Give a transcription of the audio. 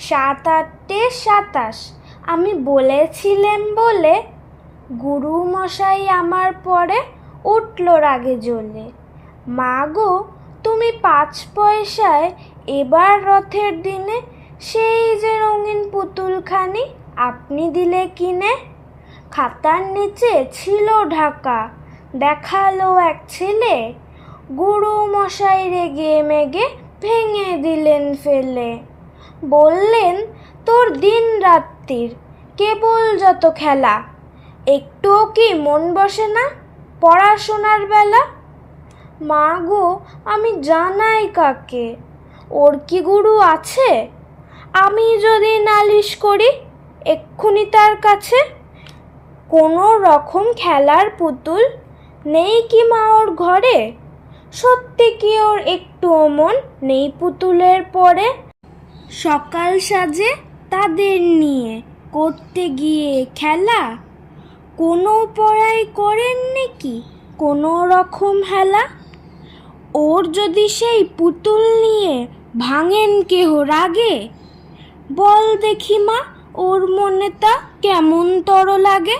সাত আটটে 27 আমি বলেছিলেম বলে গুরু মশাই আমার পরে উঠল রাগে জ্বলে। মা গো, তুমি 5 পয়সায় এবার রথের দিনে সেই যে রঙিন পুতুলখানি আপনি দিলে কিনে। খাতার নিচে ছিল ঢাকা, দেখালো এক ছেলে, গুরু মশাই রেগে মেগে ভেঙে দিলেন ফেলে। বললেন, তোর দিন রাত্রির কেবল যত খেলা, একটুও কি মন বসে না পড়াশোনার বেলা। মা গো, আমি জানাই কাকে, ওর কি গুরু আছে? আমি যদি নালিশ করি এক্ষুনি তার কাছে। কোনো রকম খেলার পুতুল নেই কি মা ওর ঘরে? সত্যি কি ওর একটুও মন নেই পুতুলের পরে? সকাল সাজে তাদের নিয়ে করতে গিয়ে খেলা, কোনো পড়াই করেননি কি কোনো রকম হেলা? ওর যদি সেই পুতুল নিয়ে ভাঙেন কেহ রাগে, বল দেখি মা ওর মনে তা কেমন তর লাগে।